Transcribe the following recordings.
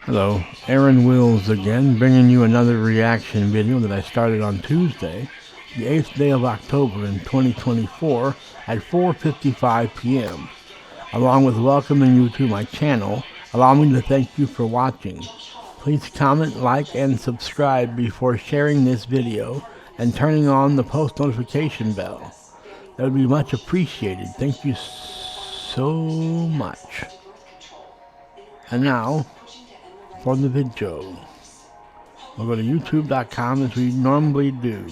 Hello, Aaron Wills again, bringing you another reaction video that I started on Tuesday, the 8th day of October in 2024 at 4:55 p.m. Along with welcoming you to my channel, allow me to thank you for watching. Please comment, like, and subscribe before sharing this video and turning on the post notification bell. That would be much appreciated. Thank you so much. And now, for the video. We'll go to youtube.com as we normally do.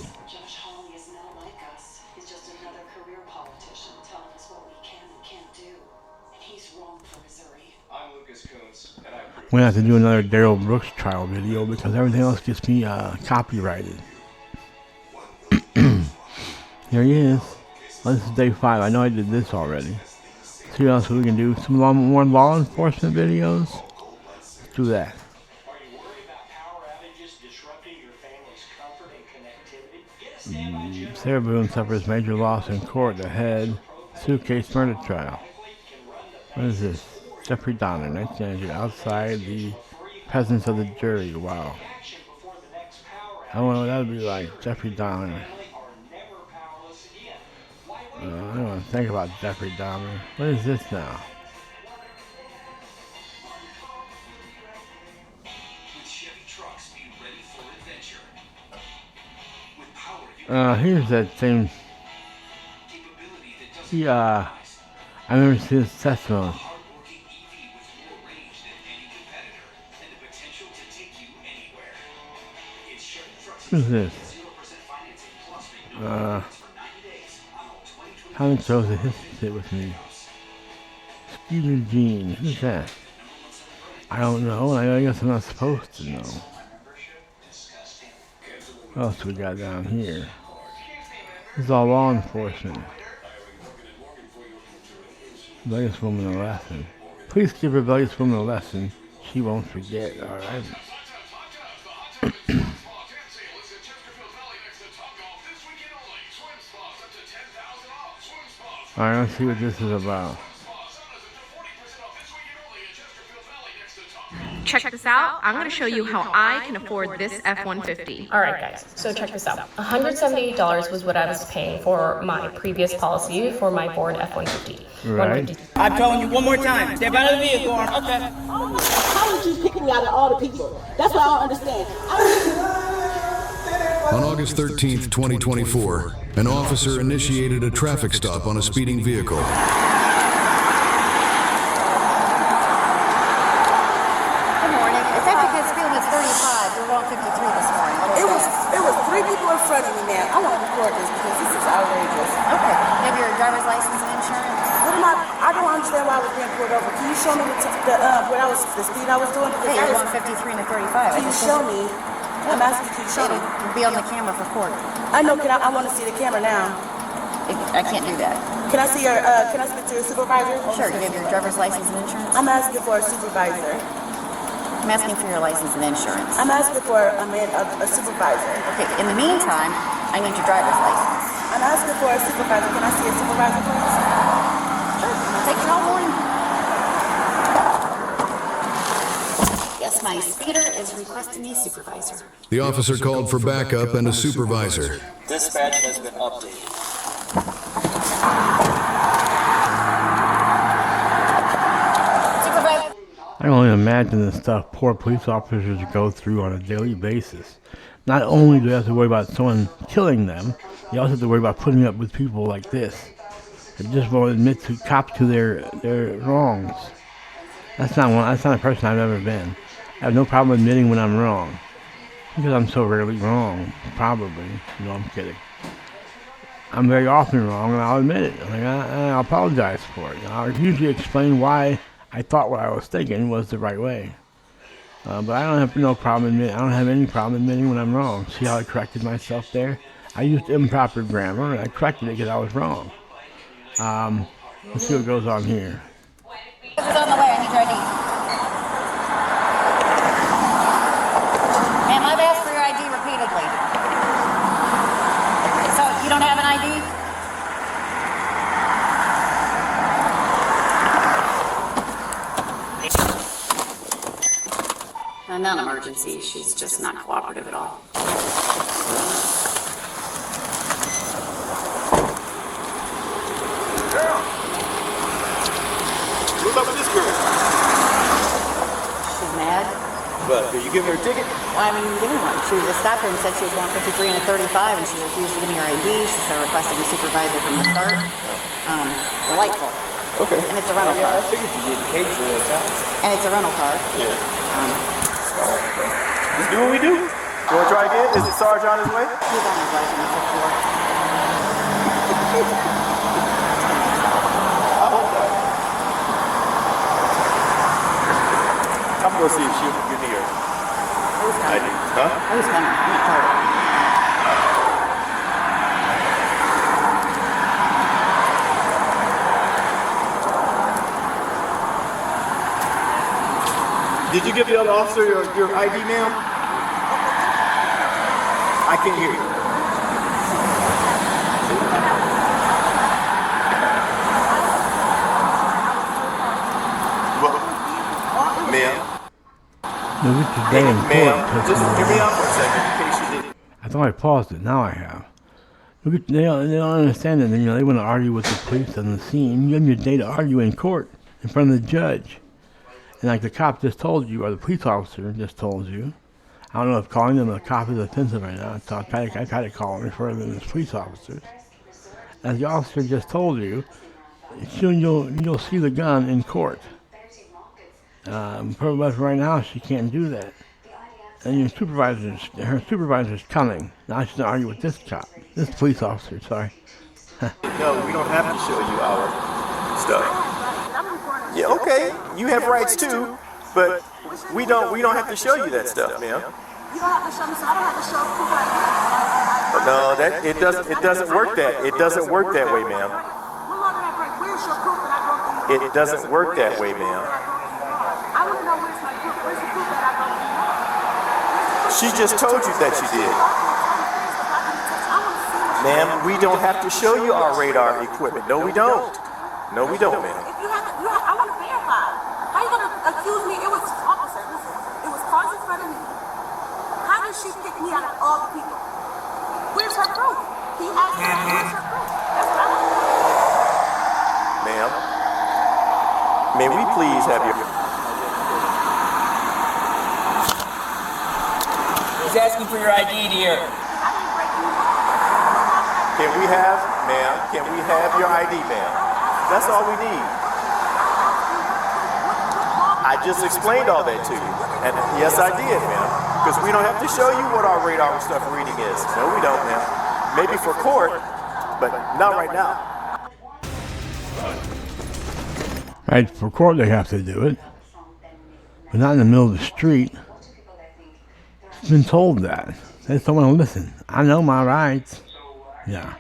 We're going to have to do another Darrell Brooks trial video because everything else gets me copyrighted. Here he is. Well, this is day 5. I know I did this already. See what else we can do. Some more law enforcement videos. Let's do that. Sarah Boone suffers major loss in court ahead. Suitcase murder trial. What is this? Jeffrey Dahmer, 1990, outside the presence of the jury. Wow. I don't know what that would be like. Jeffrey Dahmer. I don't want to think about Jeffrey Dahmer. What is this now? Here's that same. I remember seeing his testimony. Who's this? Tommy chose a history sit with me. Stephen Jean. Who's that? I don't know. I guess I'm not supposed to know. What else we got down here? This is all law enforcement. Rebellious woman a lesson. Please give rebellious woman a lesson. She won't forget. Alright. Alright, let's see what this is about. Check this out. I'm going to show you how I can afford this F-150. All right, guys, so check this out. $178 was what I was paying for my previous policy for my Ford F-150. Right. I'm telling you one more time, step out of the vehicle. Okay. How would you pick me out of all the people? That's what I don't understand. On August 13th, 2024, an officer initiated a traffic stop on a speeding vehicle. It was 3 people in front of me, man. I want to record this because this is outrageous. Okay. You have your driver's license and insurance? What am I don't understand why I was being pulled over. Can you show me the speed I was doing? Hey, you're 153 and a 35. Can you show me? I'm asking, can you show me? You'll be on the camera for court. I know. I want to see the camera now. I can't do that. Can I see can I speak to your supervisor? Sure. You have your driver's license and insurance? I'm asking for a supervisor. I'm asking for your license and insurance. I'm asking for a supervisor. Okay. In the meantime, I need your driver's license. I'm asking for a supervisor. Can I see a supervisor, please? Sure. Take it all morning. Yes, my speeder is requesting a supervisor. The officer called for backup and a supervisor. Dispatch has been updated. I can only imagine the stuff poor police officers go through on a daily basis. Not only do they have to worry about someone killing them, they also have to worry about putting up with people like this. They just won't admit to cops to their wrongs. That's not a person I've ever been. I have no problem admitting when I'm wrong. Because I'm so rarely wrong, probably. No, I'm kidding. I'm very often wrong, and I'll admit it. I'll apologize for it. I'll usually explain why I thought what I was thinking was the right way. But I don't have no problem admitting. I don't have any problem admitting when I'm wrong. See how I corrected myself there? I used improper grammar, and I corrected it because I was wrong. Let's see what goes on here. This is on the way. I need your ID. Ma'am, I've asked for your ID repeatedly. So you don't have an ID? A non-emergency. She's just not cooperative at all. Girl! What's up with this girl? She's mad. What, did you give her a ticket? Well, I mean, you give me one. She just stopped her and said she was 153 and a 35, and she refused to give me her ID. She started requesting a supervisor from the start. Delightful. Okay. And it's a rental car. I figured you didn't hate for it, huh? And it's a rental car. Yeah. Let's do what we do. You want to try again? Is the Sarge on his way? He's on his way from the fifth floor. I hope not. I'm going to see if she'll give me her ID. Huh? Who's coming? I'm not tired. Did you give the other officer your ID, ma'am? I can't hear you. Well, ma'am. Look at your day in Ma'am, court. just hear me out for a second in case you didn't. I thought I paused it. Now I have. Look at, they don't understand it. You know, they want to argue with the police on the scene. You have your day to argue in court in front of the judge. And like the cop just told you, or the police officer just told you, I don't know if calling them a cop is offensive right now, so I try to call them, refer them as police officers. As the officer just told you, soon you'll see the gun in court. But right now she can't do that. And her supervisor's coming. Now she's gonna argue with this cop, this police officer. Sorry. No, we don't have to show you our stuff. Yeah, okay. You have rights too, but we don't have to show you that stuff, ma'am. You don't have to show me, so I don't have to show proof like No, it doesn't work that. It doesn't work that way, ma'am. Where's your proof that I go through? It doesn't work that way, ma'am. I want to know where's my proof. Where's the proof that I go through? She just told you that you did. Ma'am, we don't have to show you our radar equipment. No, we don't. No, we don't, ma'am. If you have, I want to verify. How you going to accuse me? It was officer. Listen, it was cars in front of me. How did she pick me out of all the people? Where's her proof? He asked me, where's her proof? That's what I want to know. Ma'am, may we please have your... He's asking for your ID, dear. Can we have, ma'am, can we have your ID, ma'am? That's all we need. I just explained all that to you. And yes, I did, ma'am. Because we don't have to show you what our radar stuff reading is. No, we don't, ma'am. Maybe for court, but not right now. Right, for court they have to do it. But not in the middle of the street. I've been told that. They just don't want to listen. I know my rights. Yeah.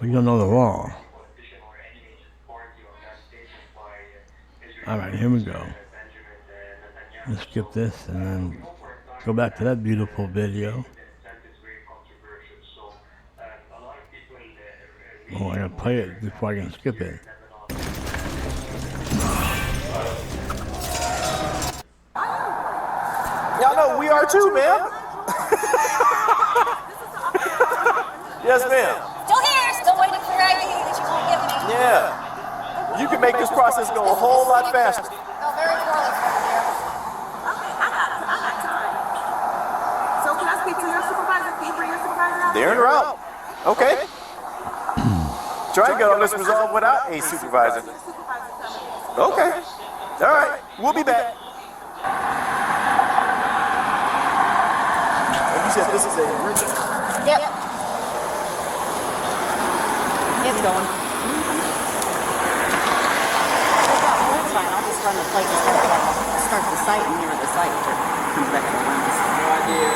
But you don't know the law. Alright, here we go. Let's skip this and then go back to that beautiful video. Oh, I gotta play it before I can skip it. Y'all know we are too, ma'am. Yes, ma'am. Still here, still waiting for your ID that you won't give me. Yeah. You can make this process go a whole lot faster. No, very poorly for you, dear. Okay, I got time. So can I speak to your supervisor? Can you bring your supervisor out? They're en route. Okay. Try and get all this resolved without a supervisor. Okay. All right. We'll be back. You said this is a emergency. Yep. It's going. That's fine. I'll just run the plate and start the site and mirror the site until it comes back to the lens. No idea.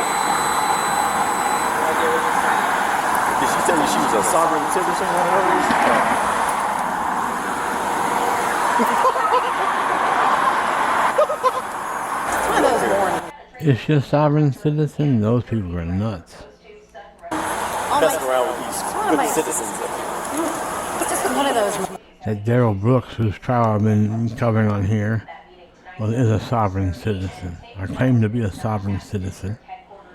Did she tell you she was a sovereign citizen? One of those? One of those warnings. Is she a sovereign citizen? Those people are nuts. Messing around with these good citizens. It's just one of those. That Daryl Brooks, whose trial I've been covering on here, well, is a sovereign citizen, or claimed to be a sovereign citizen,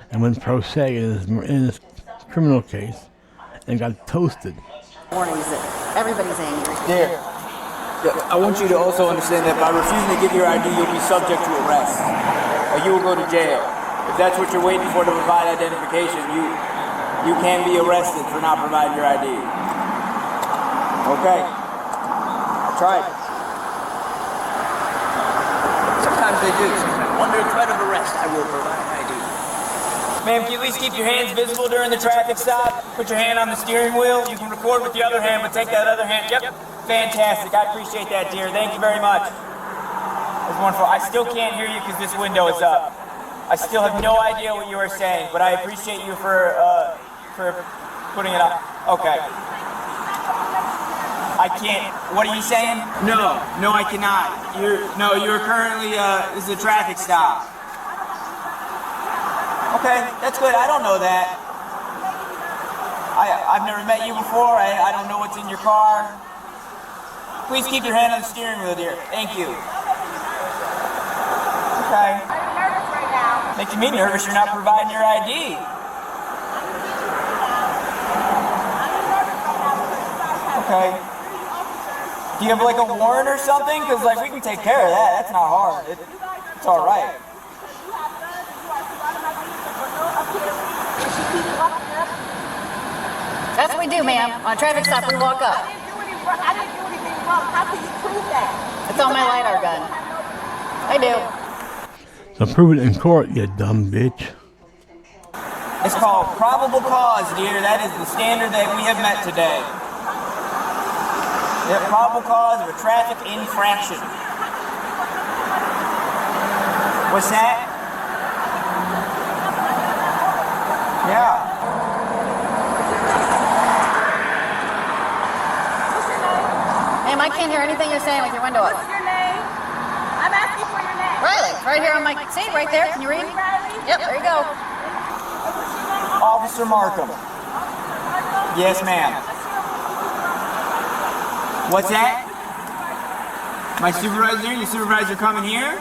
and went pro se in his criminal case and got toasted. Warnings that everybody's angry. Dear, I want you to also understand that by refusing to give your ID, you'll be subject to arrest. Or you will go to jail. If that's what you're waiting for to provide identification, you can be arrested for not providing your ID. Okay. Try it. Sometimes they do. Under threat of arrest, I will provide ID. Ma'am, can you at least keep your hands visible during the traffic stop? Put your hand on the steering wheel. You can record with the other hand, but take that other hand. Yep. Fantastic. I appreciate that, dear. Thank you very much. That's wonderful. I still can't hear you because this window is up. I still have no idea what you are saying, but I appreciate you for putting it up. Okay. I can't. What are you saying? No, I cannot. You're currently, this is a traffic stop. Okay, that's good. I don't know that. I've never met you before. I don't know what's in your car. Please keep your hand on the steering wheel, dear. Thank you. Okay. I'm nervous right now. Making me nervous. You're not providing your ID. Okay. Do you have like a warrant or something? Because like we can take care of that. That's not hard. It's all right. That's what we do, ma'am. On a traffic stop, we walk up. I didn't do anything wrong. How can you prove that? It's on my LiDAR gun. I do. So prove it in court, you dumb bitch. It's called probable cause, dear. That is the standard that we have met today. Yeah, probable cause of a traffic infraction. What's that? Yeah. Ma'am, I can't hear anything you're saying with your window up. What's your name? I'm asking for your name. Riley, right here on my seat, right there. Can you read? Yep, there you go. Officer Markham. Yes, ma'am. What's that? My supervisor? Your supervisor coming here?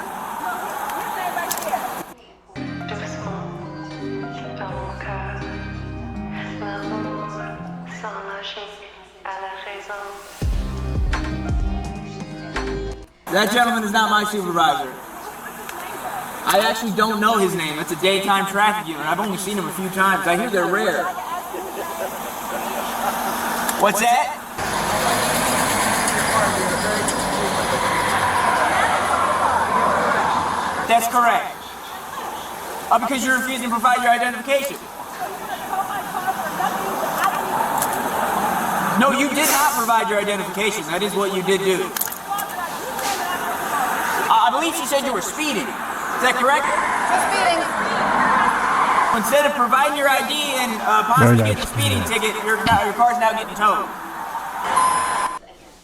That gentleman is not my supervisor. I actually don't know his name. That's a daytime traffic unit. I've only seen him a few times. I hear they're rare. What's that? That's correct. Because you're refusing to provide your identification. No, you did not provide your identification. That is what you did do. I believe she said you were speeding. Is that correct? She's speeding. Instead of providing your ID and possibly getting a speeding ticket, your car's now getting towed.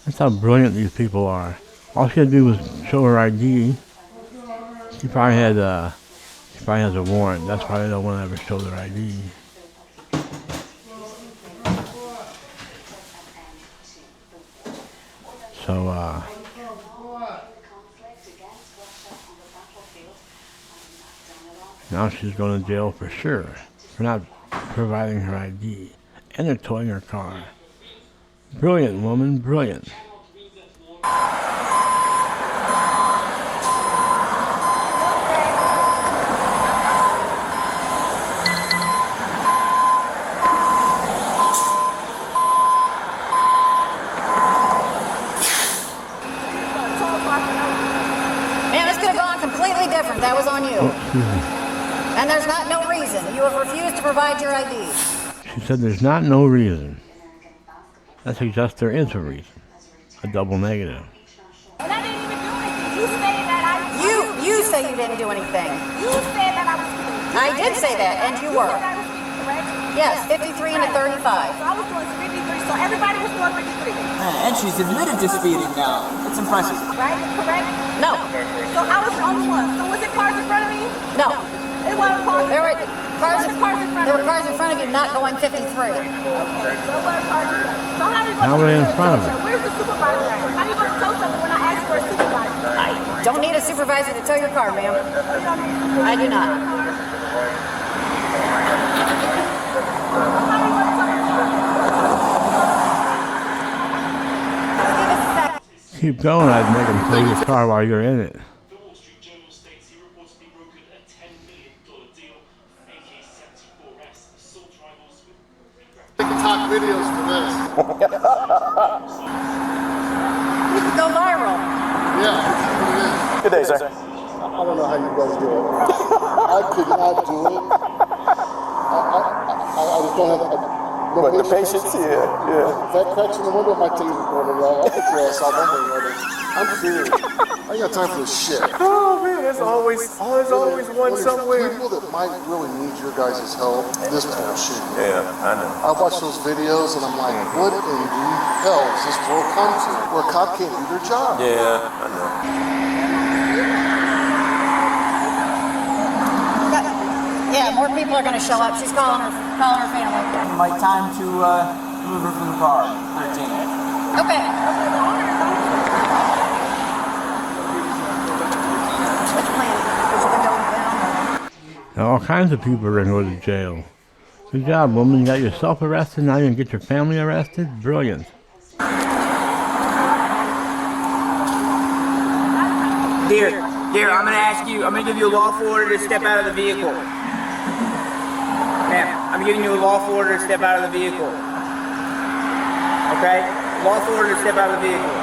That's how brilliant these people are. All she had to do was show her ID. She probably has a warrant. That's why they don't want to ever show their ID. So, now she's going to jail for sure for not providing her ID. And they're towing her car. Brilliant woman, brilliant. Man, this could have gone completely different. That was on you. And there's not no reason. You have refused to provide your ID. She said there's not no reason. That suggests there is a reason. A double negative. And I didn't even do anything. You say that I... You say you didn't do anything. You said that I was speeding. I did say that, and you were. said I was speeding, correct? Yes, 53 and a 35. So I was doing 53, so everybody was doing 53. And she's admitted to speeding now. It's impressive. Right? Correct? No, So I was the only one. So was it cars in front of me? no. It wasn't cars. There were cars in Cars in front there of were cars in front of you not going 53. So it wasn't cars in front. So how How were they in front of her? Where's the supervisor at? How you going to tell something when I asked for a supervisor? Don't need a supervisor to tow your car, ma'am. I do not. Keep going, I'd make him tow your car while you're in it. The Wall Street Journal states he reportedly brokered a $10 million deal for AK-74S assault rifles with TikTok videos for this. You can go viral. Yeah, that's what it is. Good day, sir. I don't know how you guys do it. I could not do it. I just don't have But the patience, yeah. If that cracks in the window, my taser corner, y'all. I'll put your ass out. I'm serious. I ain't got time for this shit. Oh man, there's always one somewhere. People that might really need your guys' help, this bullshit. Yeah, I know. I watch those videos and I'm like, what in the hell does this world come to? Where a cop can't do their job. Yeah, I know. Yeah, more people are going to show up. She's calling her family. My time to move her from the car. 13. Okay. What's the plan? Push the window down? Now, all kinds of people are going to go to jail. Good job, woman. You got yourself arrested, now you're going to get your family arrested? Brilliant. Dear, I'm going to give you a lawful order to step out of the vehicle. Ma'am, I'm giving you a lawful order to step out of the vehicle. Okay? Lawful order to step out of the vehicle.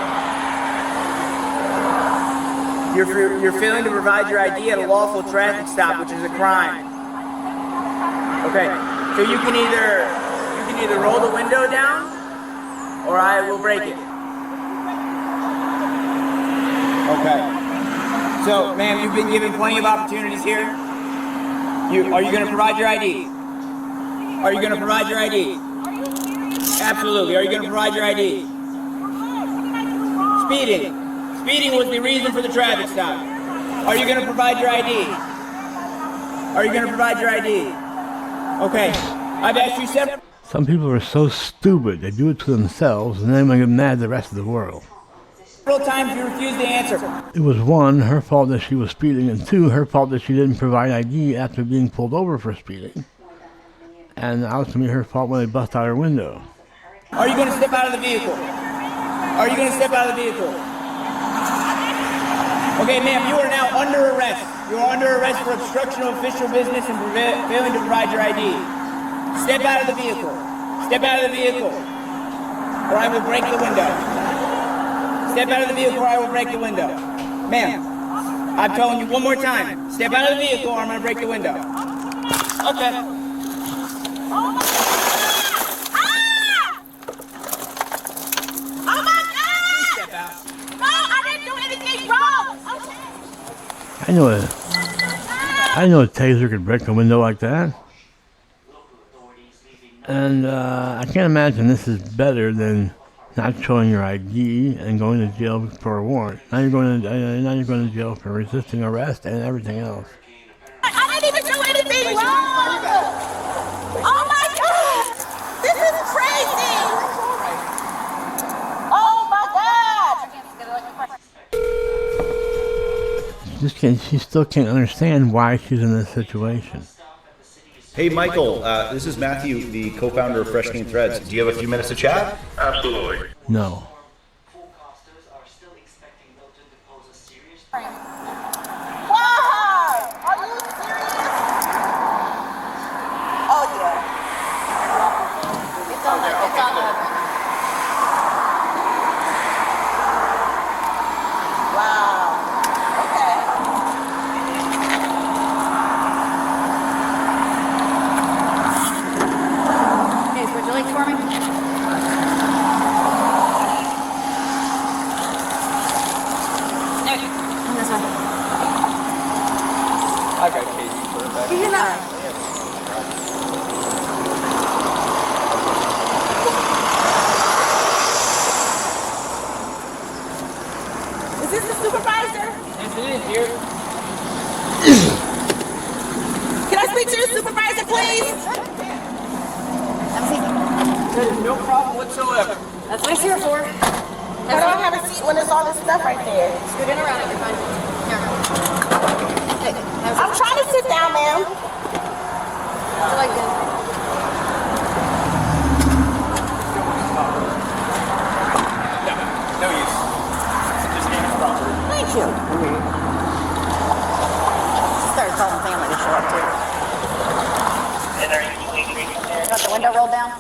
You're failing to provide your ID at a lawful traffic stop, which is a crime. Okay, so you can either roll the window down, or I will break it. Okay. So, ma'am, you've been given plenty of opportunities here. Are you going to provide your ID? Are you going to provide your ID? Absolutely. Are you going to provide your ID? Speeding was the reason for the traffic stop. Are you going to provide your ID? Are you going to provide your ID? Okay. I've asked you several... Some people are so stupid, they do it to themselves, and then they get mad at the rest of the world. Several times you refused to answer. It was one, her fault that she was speeding, and two, her fault that she didn't provide ID after being pulled over for speeding. And ultimately her fault when they bust out her window. Are you going to step out of the vehicle? Are you going to step out of the vehicle? Okay, ma'am, you are now under arrest. You are under arrest for obstruction of official business and failing to provide your ID. Step out of the vehicle. Step out of the vehicle, or I will break the window. Step out of the vehicle, or I will break the window. Ma'am, I'm telling you one more time. Step out of the vehicle, or I'm going to break the window. Okay. Oh my God! Step out. No, I didn't do anything wrong. Okay. I know a taser could break a window like that. And I can't imagine this is better than not showing your ID and going to jail for a warrant. Now you're going to jail for resisting arrest and everything else. I didn't even do anything wrong. Oh my God! This is crazy. Oh my God! She still can't understand why she's in this situation. Hey, Michael, this is Matthew, the co-founder of Fresh Clean Threads. Do you have a few minutes to chat? Absolutely. No. Why? Are you serious? Oh yeah. It's on the. Wow. Okay. Okay, switch your legs for me. Okay, on this one. I got Casey for a back. You're not. Is this the supervisor? Yes, it is, dear. Can I speak to the supervisor, please? Have a seat. No problem whatsoever. That's what it's here for. I don't have a seat when there's all this stuff right there. Scoot in around it, you're fine. Here. Hey, I'm trying to sit down, ma'am. I like this. No use. Just name it proper. Thank you. She started calling family to show up too. Got the window rolled down?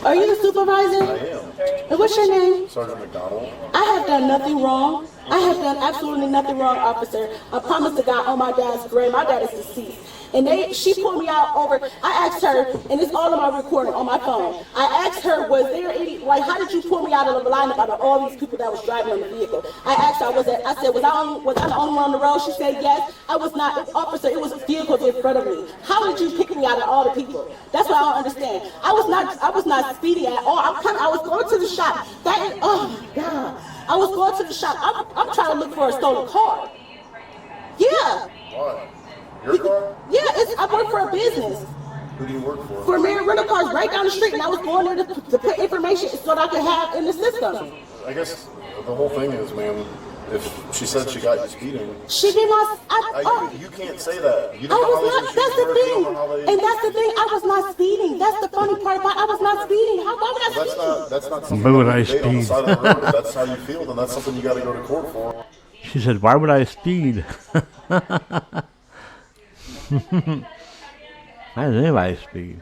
Are you the supervisor? I am. And what's your name? Sergeant McDonald. I have done nothing wrong. I have done absolutely nothing wrong, officer. I promise to God on my dad's grave. My dad is deceased. And she pulled me out over, I asked her, and it's all on my recording on my phone. I asked her, was there any, like, how did you pull me out of the lineup out of all these people that was driving on the vehicle? I asked her, was I the only one on the road? She said, yes. I was not, officer, it was vehicles in front of me. How did you pick me out of all the people? That's what I don't understand. I was not speeding at all. I was going to the shop. Oh my God. I was going to the shop. I'm trying to look for a stolen car. Yeah. Why? Your car? Yeah, I work for a business. Who do you work for? For Mary Rental Cars right down the street, and I was going there to put information so that I could have in the system. I guess the whole thing is, ma'am, if she said she got you speeding. She did not. You can't say that. You I was not. That's the thing. And that's the thing. I was not speeding. That's the funny part about it. I was not speeding. Why would I speed? That's not something Why would you I debate on the speed? side of the road. If that's how you feel, then that's something you got to go to court for. She said, why would I speed? Why does anybody speed?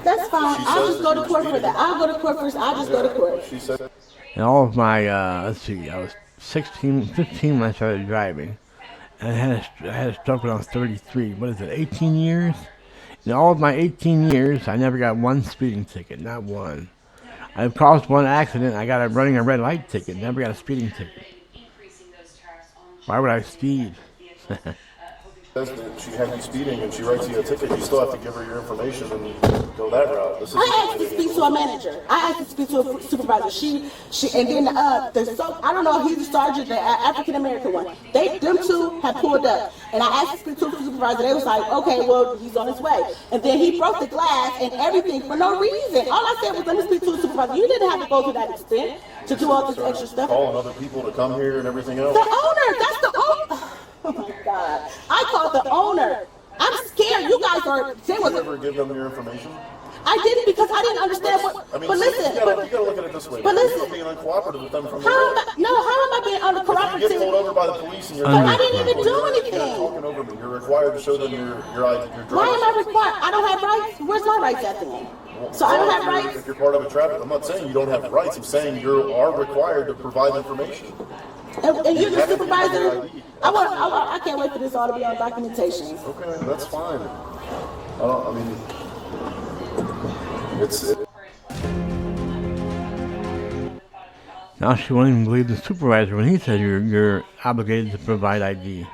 That's fine. I'll just go to court for that. I'll go to court first. I'll just go to court. She said. And all of my, let's see, I was 15 when I started driving. And I had a stroke when I was 33. What is it, 18 years? In all of my 18 years, I never got one speeding ticket, not one. I've caused one accident. I got a running a red light ticket, never got a speeding ticket. Why would I speed? Says that she had you speeding and she writes you a ticket, you still have to give her your information and go that route. I asked to speak to a manager. I asked to speak to a supervisor. She, and then I don't know, he's the sergeant, the African American one. Them two had pulled up, and I asked to speak to a supervisor. They was like, okay, well, he's on his way. And then he broke the glass and everything for no reason. All I said was, let me speak to a supervisor. You didn't have to go to that extent to do all this extra stuff. Calling other people to come here and everything else. The owner, that's the owner. Oh my God. I called the owner. I'm scared. You guys are. Did you ever give them your information? I didn't because I didn't understand what. I mean, but listen. you gotta look at it this way. But listen. You're being uncooperative with them from the How am I being uncooperative? If you get pulled over by the police and you're. But I didn't even do You're anything. talking over me. You're required to show them your driver's Why am I required? I don't have rights. Where's my rights at the end? So I don't have rights. If you're part of a traffic, I'm not saying you don't have rights. I'm saying you are required to provide information. And you're the supervisor. I can't wait for this all to be on documentation. Okay, that's fine. I mean, it's. Now she won't even believe the supervisor when he said you're obligated to provide ID.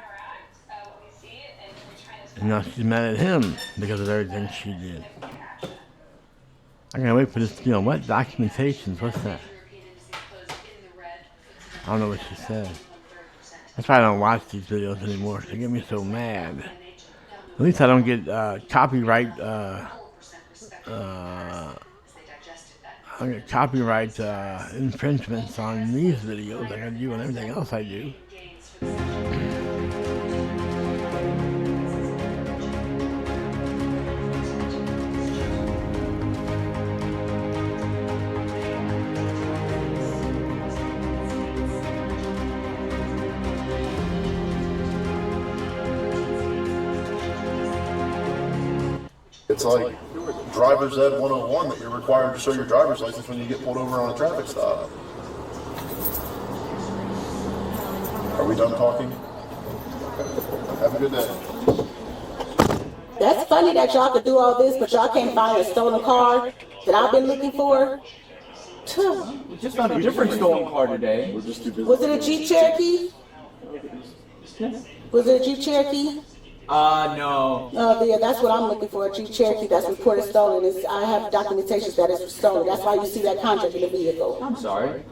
And now she's mad at him because of everything she did. I can't wait for this, what documentations, what's that? I don't know what she said. That's why I don't watch these videos anymore. They get me so mad. At least I don't get copyright infringements on these videos like I do on everything else I do. It's like driver's ed 101 that you're required to show your driver's license when you get pulled over on a traffic stop. Are we done talking? Have a good day. That's funny that y'all could do all this, but y'all can't find a stolen car that I've been looking for. We just found a different stolen car today. Was it a Jeep Cherokee? Was it a Jeep Cherokee? No. Oh, yeah, that's what I'm looking for, a Jeep Cherokee that's reported stolen. I have documentation that it's stolen. That's why you see that contract in the vehicle. I'm sorry.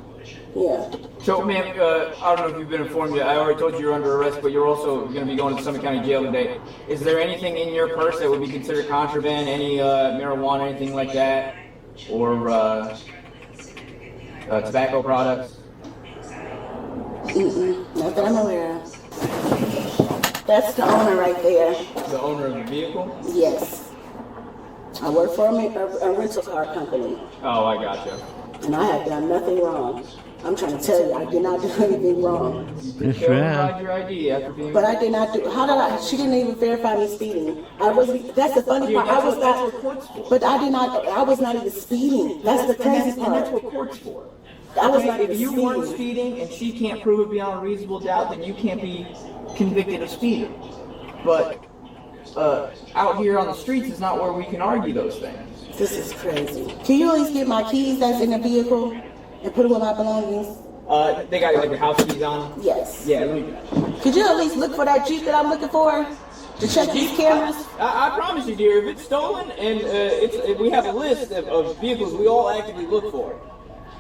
Yeah. So, ma'am, I don't know if you've been informed yet. I already told you you're under arrest, but you're also going to be going to Summit County Jail today. Is there anything in your purse that would be considered contraband? Any marijuana, anything like that? or tobacco products? Not that I'm aware of. That's the owner right there. The owner of the vehicle? Yes. I work for a rental car company. Oh, I gotcha. And I have done nothing wrong. I'm trying to tell you, I did not do anything wrong. Yes, you have. Your ID after being. But I did not do. How did I? She didn't even verify me speeding. I was. That's the funny part. I was not. But I did not. I was not even speeding. That's the crazy part. And that's what court's for. I was not even If you speeding. weren't speeding and she can't prove it beyond a reasonable doubt, then you can't be convicted of speeding. But out here on the streets is not where we can argue those things. This is crazy. Can you at least get my keys that's in the vehicle and put them with my belongings? They got like your house keys on? Yes. Yeah, let me do that. Could you at least look for that Jeep that I'm looking for? To check these cameras? I promise you, dear, if it's stolen and if we have a list of vehicles we all actively look for.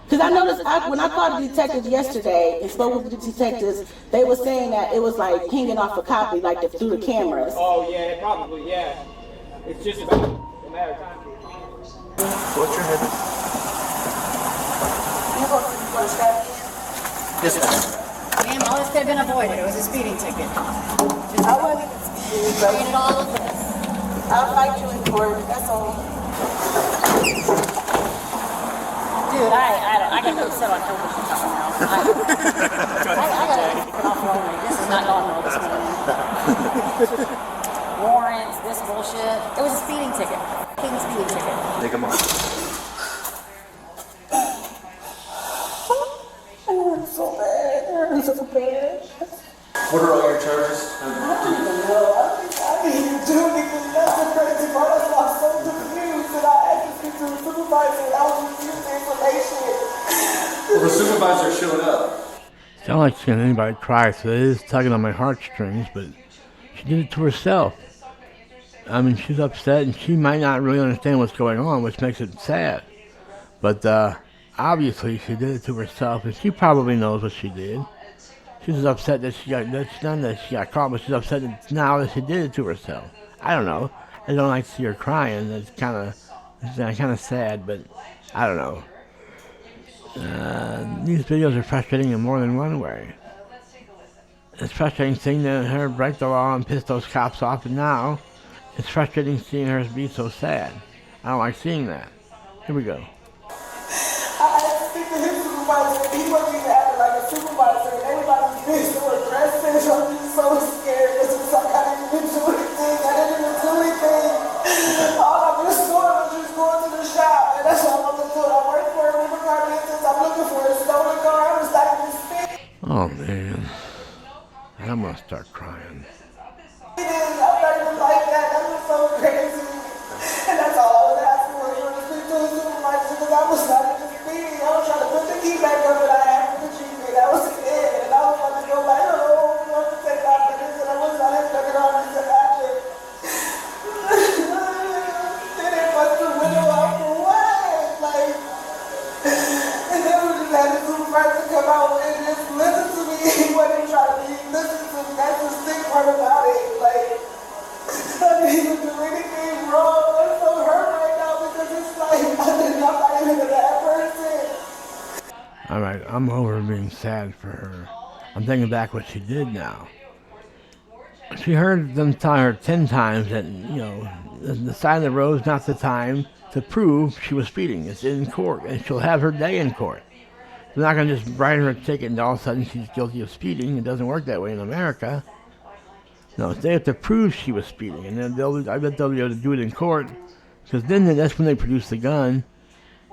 Because I noticed when I called the detectives yesterday and spoke with the detectives, they were saying that it was like hanging off a copy, like through the cameras. Oh, yeah, probably, yeah. It's just about a matter of time. What's your head? Yes, ma'am. Ma'am, all this could have been avoided. It was a speeding ticket. I wasn't speeding, but Created all of this. I'll fight you in court, that's all. Dude, I got no set on what you're talking about. I gotta get off rolling. This is not going well this morning. Warrants, this bullshit. It was a speeding ticket. Fucking speeding ticket. Take them off. I'm so bad. I'm so bad. What are all your charges? I don't even know. I didn't even do anything. That's the crazy part. That's why I'm so confused. And I had to speak to the supervisor and I was refusing the information. Well, the supervisor showed up. I don't like seeing anybody cry, so it is tugging on my heartstrings, but she did it to herself. I mean, she's upset, and she might not really understand what's going on, which makes it sad. But obviously, she did it to herself, and she probably knows what she did. She's just upset that she got caught, but she's upset that now that she did it to herself. I don't know. I don't like to see her crying. It's kind of sad, but I don't know. These videos are frustrating in more than one way. It's frustrating seeing her break the law and piss those cops off, and now it's frustrating seeing her be so sad. I don't like seeing that. Here we go. I had to speak to his supervisor and he wasn't even acting like a supervisor and everybody's being so aggressive. I'm just so scared. It's just like I didn't even do anything. I didn't even do anything. All I'm just doing was just going to the shop and that's all I'm doing. I work for a river car business. I'm looking for a stolen car. I was not even speaking. Oh man, I'm gonna start crying. I'm not even like that. That was so crazy. And that's all I was asking was for to speak to a supervisor because I was not even speeding. I was trying to put the key back up and I had for the Jeep and that was it. And I was about to go back home. I was to take off minutes and I was not expecting all this to happen. Then it must have went off for what? Like, and then we just had the supervisor come out and just listen to me. He wasn't trying to listen to me. That's the sick part about it. Like, I didn't even do anything wrong. I'm so hurt right now because it's like I'm not even a bad person. Alright, I'm over being sad for her. I'm thinking back what she did now. She heard them tell her 10 times that, the side of the road is not the time to prove she was speeding. It's in court, and she'll have her day in court. They're not going to just write her a ticket and all of a sudden she's guilty of speeding. It doesn't work that way in America. No, they have to prove she was speeding, and then I bet they'll be able to do it in court, because then that's when they produce the gun.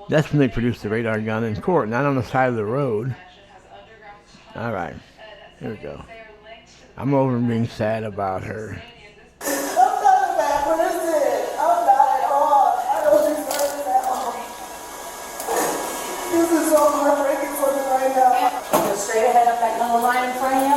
That's when they produce the radar gun in court, not on the side of the road. All right, here we go. I'm over being sad about her. I'm not a bad person. I'm not at all. I don't deserve it at all. This is so heartbreaking for me right now. Go straight ahead up that yellow line in front of you.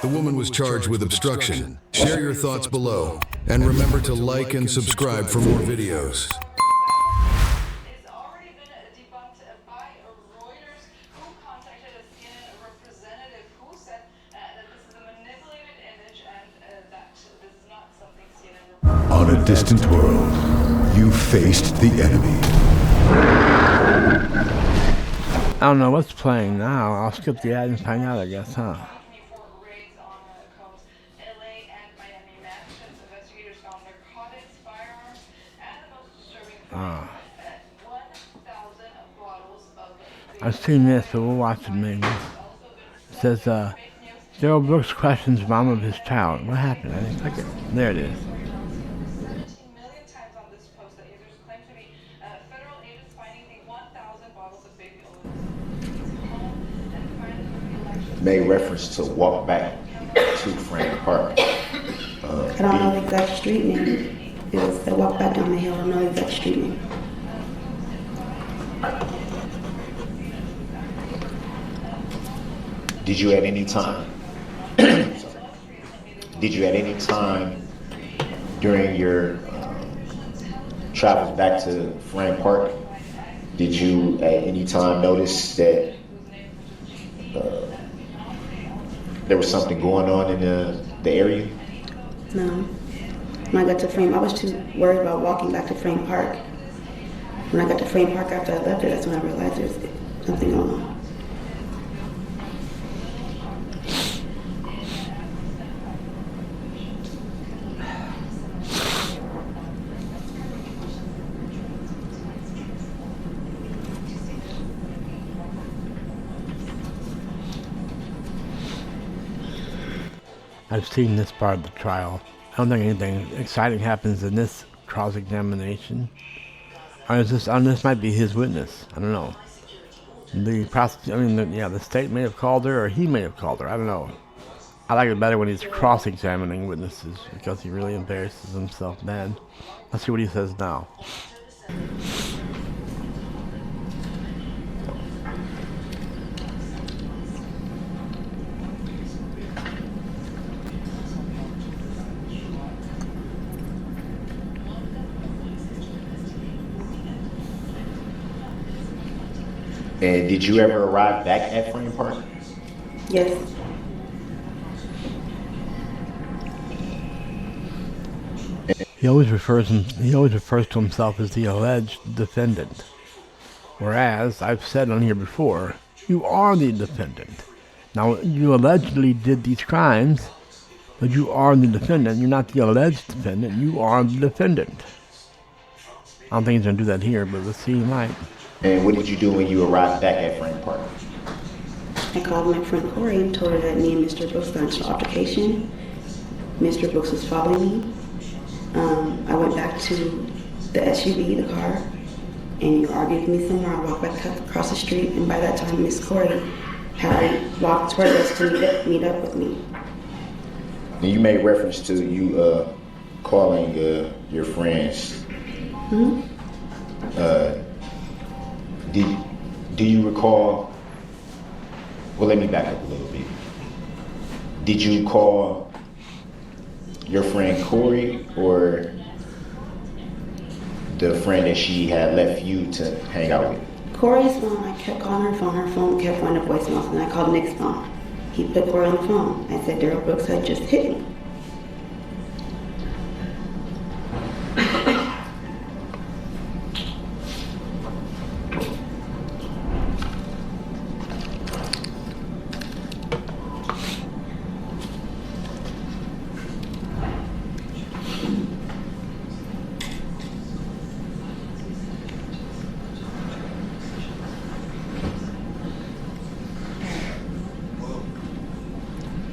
The woman was charged with obstruction. Share your thoughts below. And remember to like and subscribe for more videos. It's already been debunked by Reuters, who contacted a CNN representative who said that this is a manipulated image and that this is not something CNN reported. On a distant world, you faced the enemy. I don't know what's playing now. I'll skip the ad and find out, I guess, huh? I've seen this, but we'll watch it maybe. It says, Daryl Brooks questions mom of his child. What happened? I didn't click it. There it is. Made reference to walk back to Frank Park. I don't know the exact street name. It was the walk back down the hill. I don't know the exact street name. Did you at any time during your travels back to Frank Park, did you at any time notice that there was something going on in the area? No. When I got to Frame, I was too worried about walking back to Frame Park. When I got to Frame Park after I left it, that's when I realized there's something going on. I've seen this part of the trial. I don't think anything exciting happens in this cross-examination. Or is this might be his witness. I don't know. The state may have called her, or he may have called her. I don't know. I like it better when he's cross-examining witnesses because he really embarrasses himself then. Let's see what he says now. And did you ever arrive back at Frame Park? Yes. He always refers to himself as the alleged defendant. Whereas, I've said on here before, you are the defendant. Now, you allegedly did these crimes, but you are the defendant. You're not the alleged defendant. You are the defendant. I don't think he's going to do that here, but let's see, he might. And what did you do when you arrived back at Frank Park? I called my friend Corey and told her that me and Mr. Brooks got into an altercation. Mr. Brooks was following me. I went back to the SUV, the car, and you argued with me somewhere. I walked back across the street, and by that time, Miss Corey had walked toward us to meet up with me. And you made reference to you calling your friends. Mm-hmm. Do you recall? Well, let me back up a little bit. Did you call your friend Corey or the friend that she had left you to hang out with? Corey's phone, I kept calling her phone. Her phone kept going to voicemail, and I called Nick's phone. He put Corey on the phone. I said Daryl Brooks had just hit me.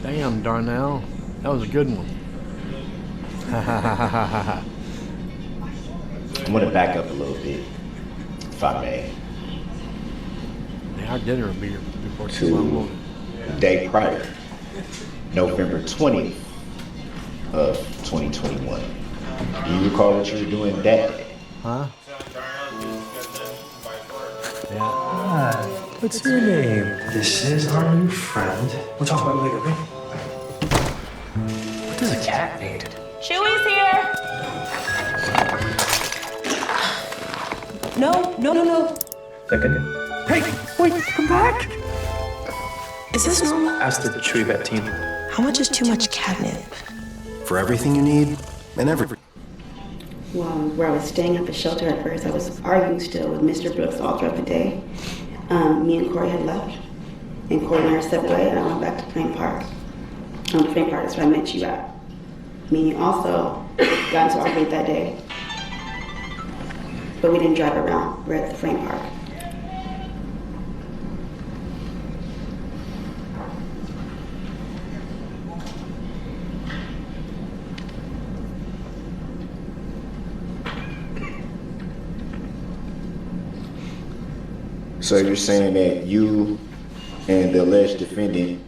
Damn, Darnell. That was a good one. I'm going to back up a little bit, if I may. Yeah, our dinner will be here before To too long. the day prior, November 20th of 2021. Do you recall what you were doing that day? Huh? Hi, what's your name? This is our new friend. We'll talk about it later, okay? What does a cat need? Chewy's here. No. Hey, wait, come back! Is this normal? Ask the Chewy vet team. How much is too much catnip? For everything you need and everything. where I was staying at the shelter at first. I was arguing still with Mr. Brooks all throughout the day. Me and Corey had left, and Corey and I stepped away, and I went back to Frame Park. Frame Park is where I met you at. Me and you also got into argument that day, but we didn't drive around. We're at the Frame Park. So you're saying that you and the alleged defendant.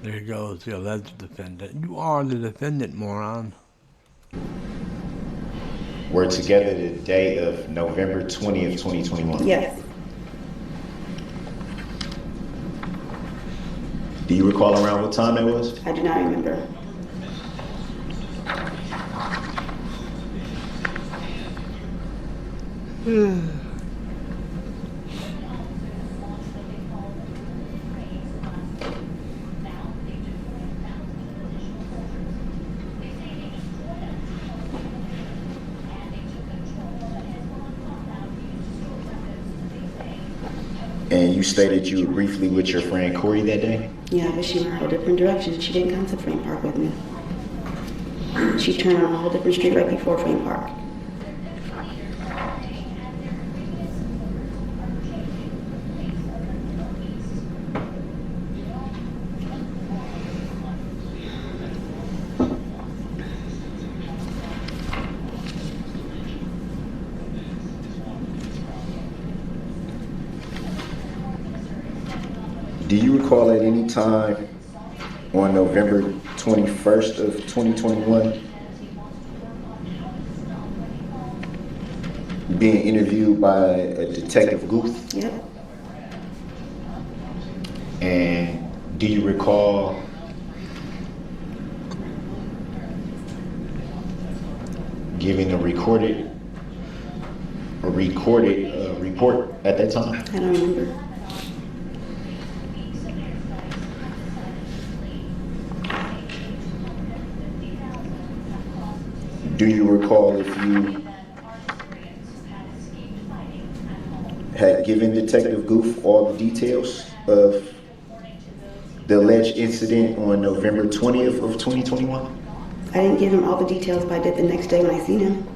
There goes the alleged defendant. You are the defendant, moron. Were together the day of November 20th, 2021? Yes. Do you recall around what time that was? I do not remember. And you stated you were briefly with your friend Corey that day? Yeah, but she went a whole different direction. She didn't come to Frame Park with me. She turned on a whole different street right before Frame Park. Do you recall at any time on November 21st of 2021 being interviewed by a Detective Guth? Yep. And do you recall giving a recorded report at that time? I don't remember. Do you recall if you had given Detective Guth all the details of the alleged incident on November 20th of 2021? I didn't give him all the details, but I did the next day when I seen him.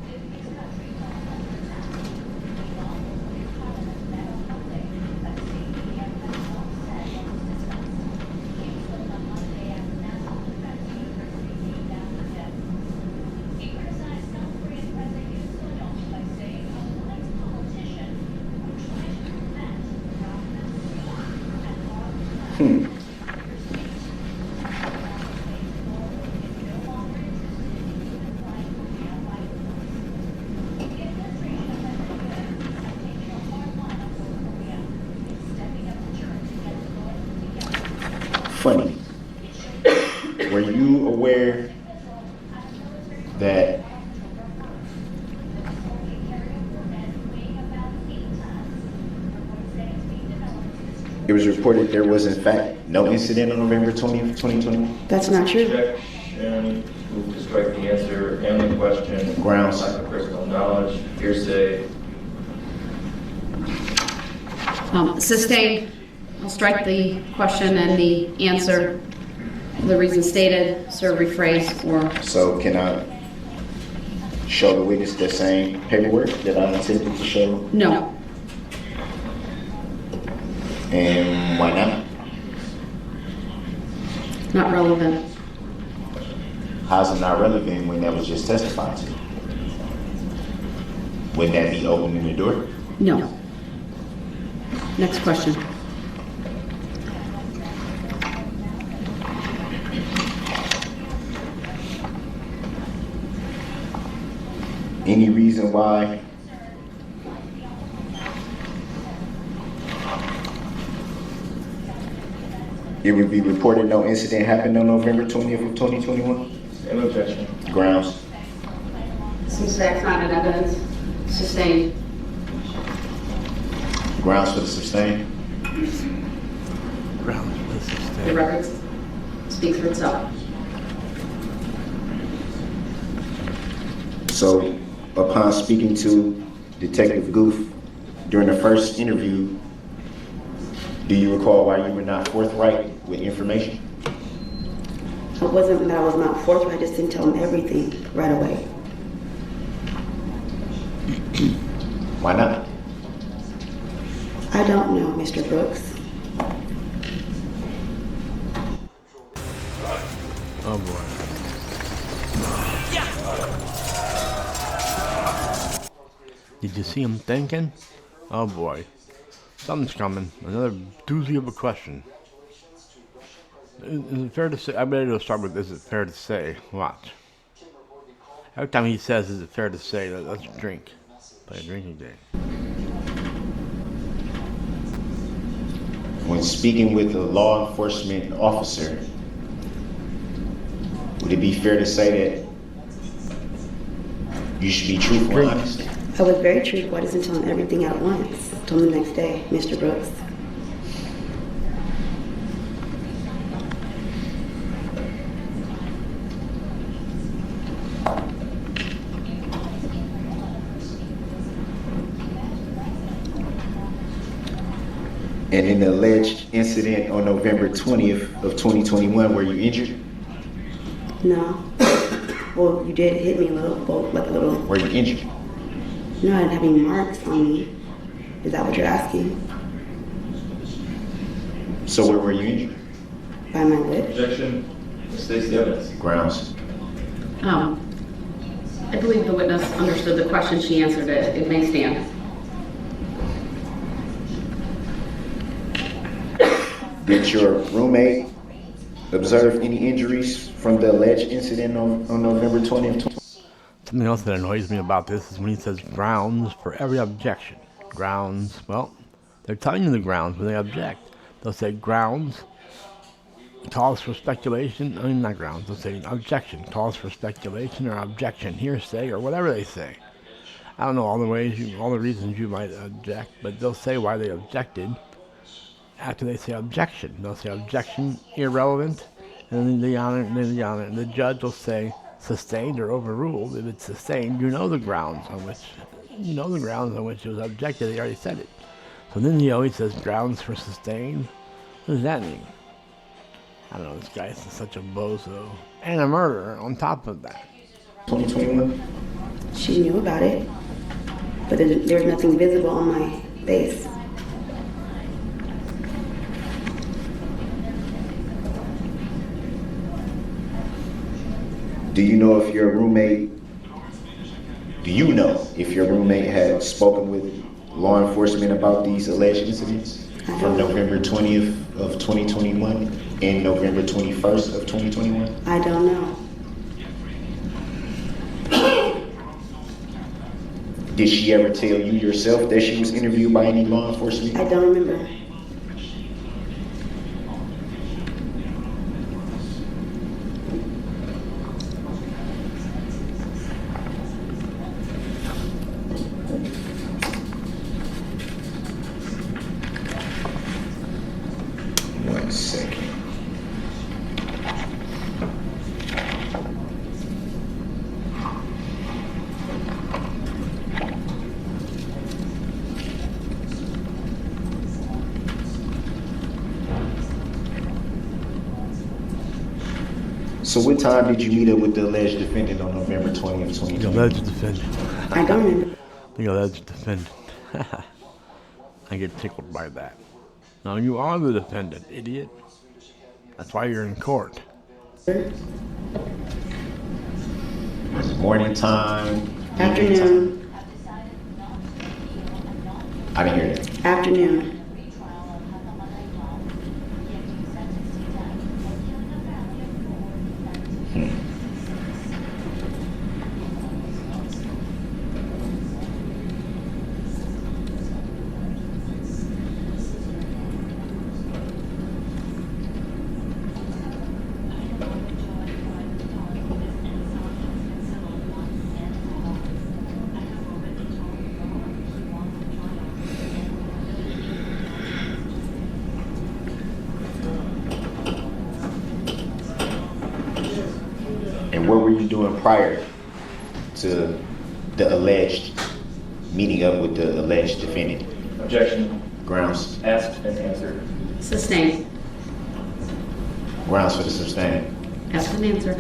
Funny. Were you aware that it was reported there was in fact no incident on November 20th, 2021? That's not true. Objection. Move to strike the answer and the question. Grounds. Lack of personal knowledge. Hearsay. Sustained. I'll strike the question and the answer. The reason stated, sir, rephrase or. So can I show the witness the same paperwork that I intended to show? No. And why not? Not relevant. How's it not relevant when that was just testified to? Wouldn't that be opening the door? No. Next question. Any reason why it would be reported no incident happened on November 20th of 2021? Same objection. Grounds. Since that's not an evidence, sustained. Grounds for the sustain? Grounds for the sustain. The record speaks for itself. So, upon speaking to Detective Goof during the first interview, do you recall why you were not forthright with information? It wasn't that I was not forthright, I just didn't tell him everything right away. Why not? I don't know, Mr. Brooks. Oh boy. Did you see him thinking? Oh boy. Something's coming. Another doozy of a question. Is it fair to say? I better start with, is it fair to say? Watch. Every time he says, is it fair to say, let's drink. Play a drinking game. When speaking with a law enforcement officer, would it be fair to say that you should be truthful and honest? I was very truthful. I didn't tell him everything at once. I told him the next day, Mr. Brooks. And in the alleged incident on November 20th of 2021, were you injured? No. Well, you did hit me a little, like a little. Were you injured? No, I didn't have any marks on me. Is that what you're asking? So where were you injured? By my lip? Objection. States the evidence. Grounds. I believe the witness understood the question. She answered it. It may stand. Did your roommate observe any injuries from the alleged incident on November 20th? Something else that annoys me about this is when he says grounds for every objection. Grounds, well, they're telling you the grounds when they object. They'll say grounds, calls for speculation, I mean not grounds, they'll say objection, calls for speculation or objection, hearsay, or whatever they say. I don't know all the reasons you might object, but they'll say why they objected. After they say objection, they'll say objection, irrelevant, and then the honor, and the judge will say sustained or overruled. If it's sustained, you know the grounds on which it was objected. They already said it. So then he always says grounds for sustained. What does that mean? I don't know. This guy's such a bozo and a murderer on top of that. 2021. She knew about it, but there's nothing visible on my face. Do you know if your roommate had spoken with law enforcement about these alleged incidents from November 20th of 2021 and November 21st of 2021? I don't know. Did she ever tell you yourself that she was interviewed by any law enforcement? I don't remember. One second. So what time did you meet up with the alleged defendant on November 20th, 2020? The alleged defendant. I don't remember. The alleged defendant. I get tickled by that. No, you are the defendant, idiot. That's why you're in court. Morning time. Afternoon. I didn't hear that. Afternoon. And what were you doing prior to the alleged meeting up with the alleged defendant? Objection. Grounds. Asked and answered. Sustained. Grounds for the sustain. Asked and answered.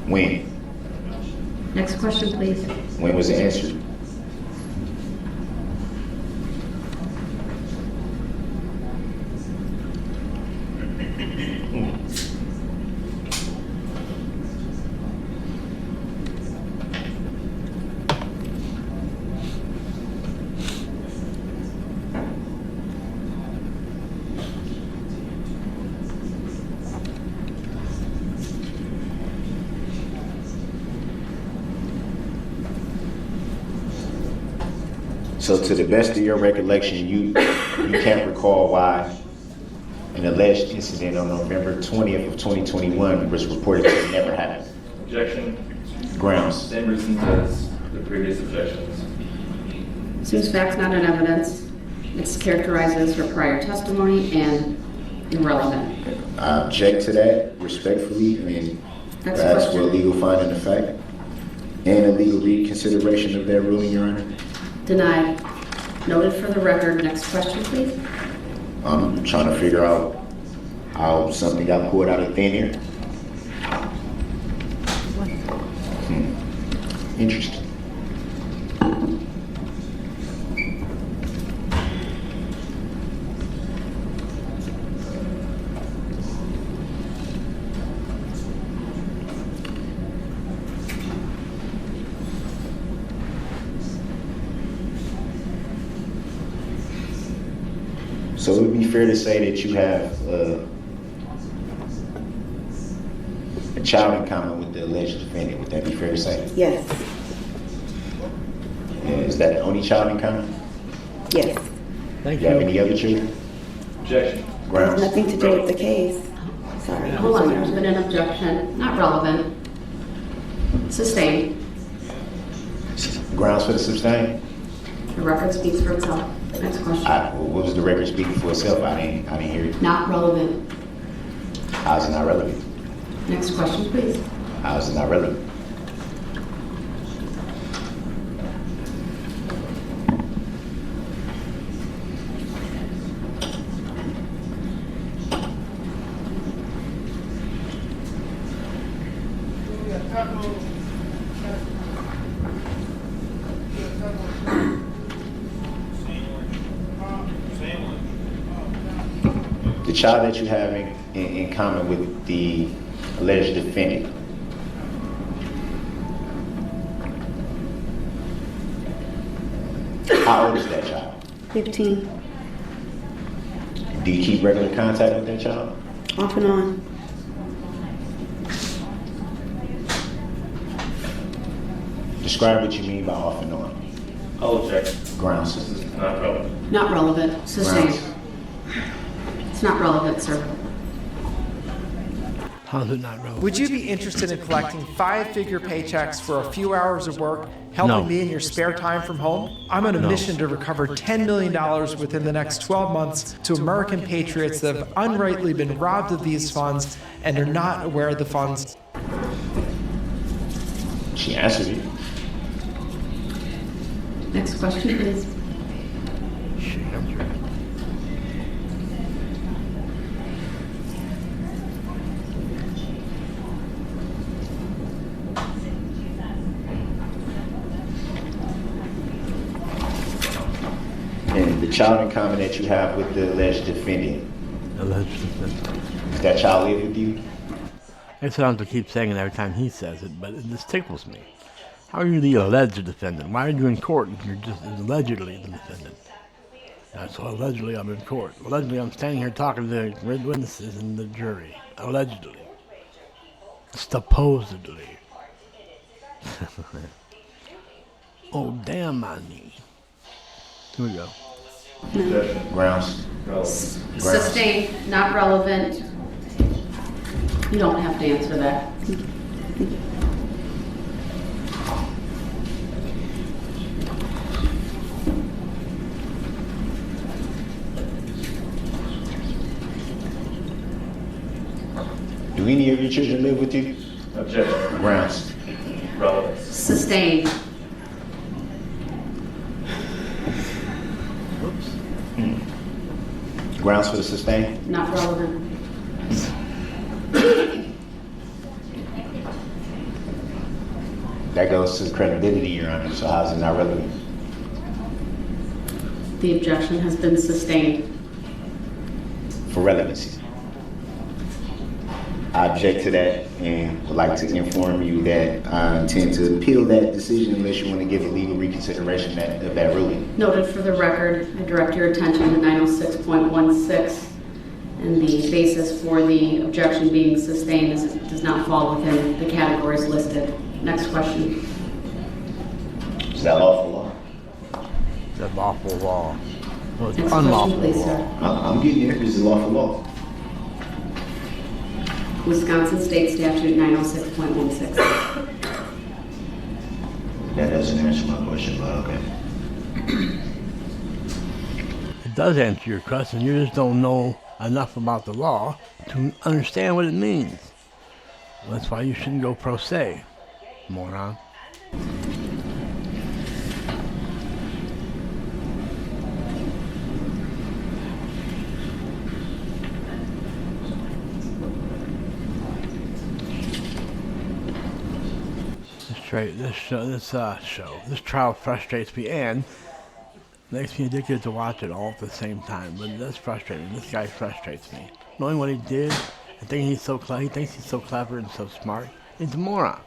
When? Next question, please. When was it answered? So to the best of your recollection, you can't recall why an alleged incident on November 20th of 2021 was reported to never happen? Objection. Grounds. Same reasons as the previous objections. Since facts not in evidence, it's characterized as her prior testimony and irrelevant. I object to that respectfully, and Next ask question. for a legal finding of fact and a legal reconsideration of that ruling, Your Honor. Denied. Noted for the record. Next question, please. I'm trying to figure out how something got pulled out of thin air. Interesting. So it would be fair to say that you have a child in common with the alleged defendant. Would that be fair to say? Yes. Is that the only child in common? Yes. Thank You have any other children? Objection. Grounds. Nothing to do with the case. Sorry. Hold on, there's been an objection. Not relevant. Sustained. Grounds for the sustain? The record speaks for itself. Next question. What was the record speaking for itself? I didn't hear it. Not relevant. How is it not relevant? Next question, please. How is it not relevant? The child that you have in common with the alleged defendant, how old is that child? 15. Do you keep regular contact with that child? Off and on. Describe what you mean by off and on. I'll object. Grounds. This is not relevant. Not relevant. Sustained. It's not relevant, sir. How's it not relevant? Would you be interested in collecting 5-figure paychecks for a few hours of work, helping No. me in your spare time from home? I'm on a No. mission to recover $10 million within the next 12 months to American patriots that have unrightly been robbed of these funds and are not aware of the funds. She answered it. Next question, please. She answered it. And the child in common that you have with the alleged defendant, Alleged defendant. does that child live with you? I just have to keep saying it every time he says it, but it just tickles me. How are you the alleged defendant? Why are you in court if you're just allegedly the defendant? So allegedly I'm in court. Allegedly I'm standing here talking to the witnesses and the jury. Allegedly. Supposedly. Oh, damn my knee. Here we go. Grounds. Sustained. Not relevant. You don't have to answer that. Do any of your children live with you? Objection. Grounds. Relevant. Sustained. Grounds for the sustain? Not relevant. That goes to credibility, Your Honor, so how's it not relevant? The objection has been sustained. For relevancy. I object to that and would like to inform you that I intend to appeal that decision unless you want to give a legal reconsideration of that ruling. Noted for the record, I direct your attention to 906.16, and the basis for the objection being sustained is it does not fall within the categories listed. Next question. Is that lawful law? It's a lawful law. Well, it's Next unlawful question, please, law. sir. I'm getting there. This is lawful law. Wisconsin State Statute 906.16. That doesn't answer my question, but okay. It does answer your question. You just don't know enough about the law to understand what it means. That's why you shouldn't go pro se, moron. This trial frustrates me and makes me addicted to watch it all at the same time. But that's frustrating. This guy frustrates me. Knowing what he did, I think he thinks he's so clever and so smart. He's a moron.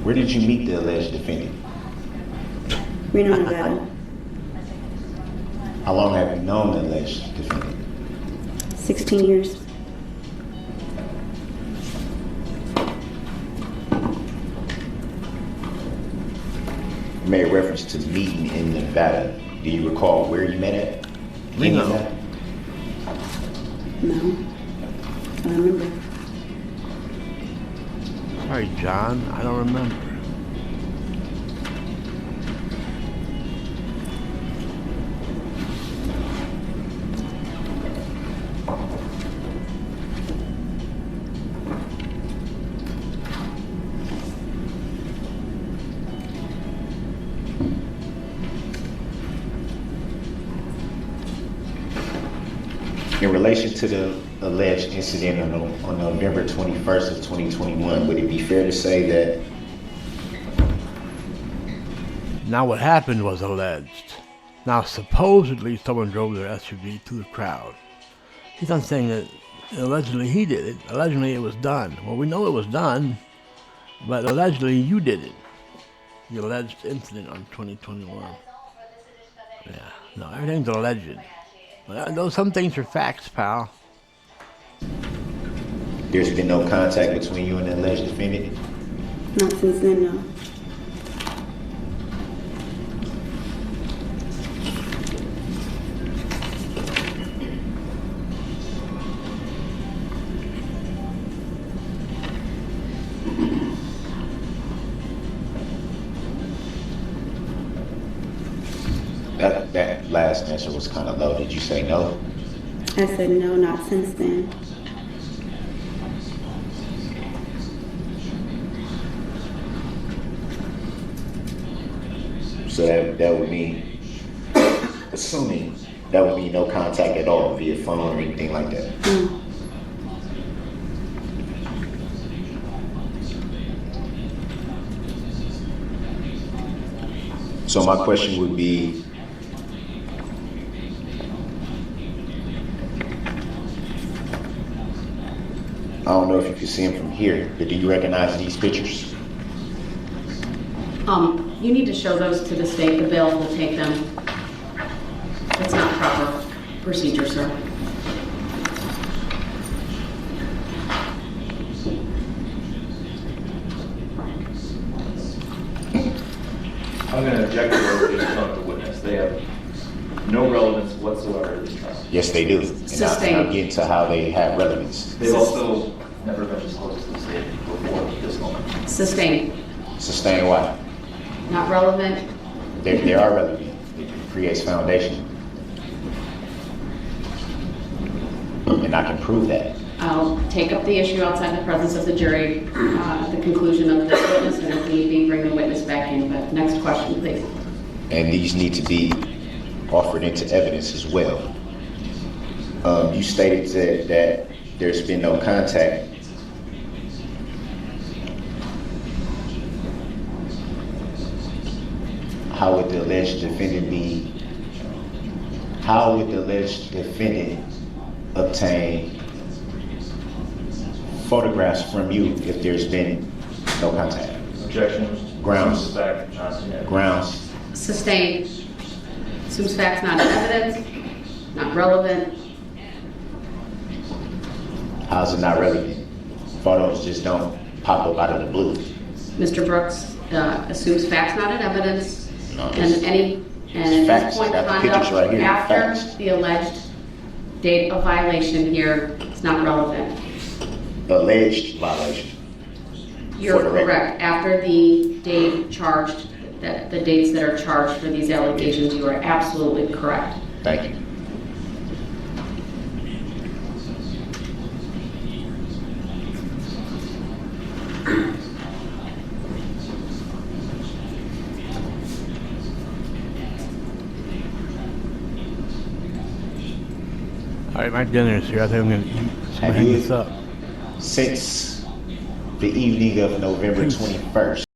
Where did you meet the alleged defendant? Reno, Nevada. How long have you known the alleged defendant? 16 years. You made reference to meeting in Nevada. Do you recall where you met at? Reno. No. I don't remember. Sorry, John. I don't remember. In relation to the alleged incident on November 21st of 2021, would it be fair to say that Now what happened was alleged. Now supposedly someone drove their SUV to the crowd. He's not saying that allegedly he did it. Allegedly it was done. Well, we know it was done, but allegedly you did it. The alleged incident on 2021. Yeah, no, everything's alleged. Though some things are facts, pal. there's been no contact between you and the alleged defendant? Not since then, no. That last answer was kind of low. Did you say no? I said no, not since then. So that would mean, assuming that would mean no contact at all via phone or anything like that. No. So my question would be, I don't know if you can see them from here, but do you recognize these pictures? You need to show those to the state. The bailiff will take them. It's not proper procedure, sir. I'm going to object to what we're just the witness. They have no relevance whatsoever to this trial. Yes, they do. And I'm getting to how they have relevance. They've also never been disclosed to the state before this moment. Sustained. Sustain why? Not relevant. They are relevant. It creates foundation. And I can prove that. I'll take up the issue outside the presence of the jury at the conclusion of this witness, and if need be, bring the witness back in. But next question, please. And these need to be offered into evidence as well. You stated that there's been no contact. How would the alleged defendant obtain photographs from you if there's been no contact? Objection. Grounds. Back, Johnson. Grounds. Sustained. Assumes facts not in evidence, not relevant. How's it not relevant? Photos just don't pop up out of the blue. Mr. Brooks assumes facts not in evidence, No, and at facts. this point I of got the pictures right conduct here. after Facts. the alleged date of violation here, it's not relevant. Alleged violation. You're For the record. correct. After the date charged, the dates that are charged for these allegations, you are absolutely correct. Thank you. All right, my dinner's here. I think I'm gonna eat. So Have hang you- this up. Since the evening of November 21st,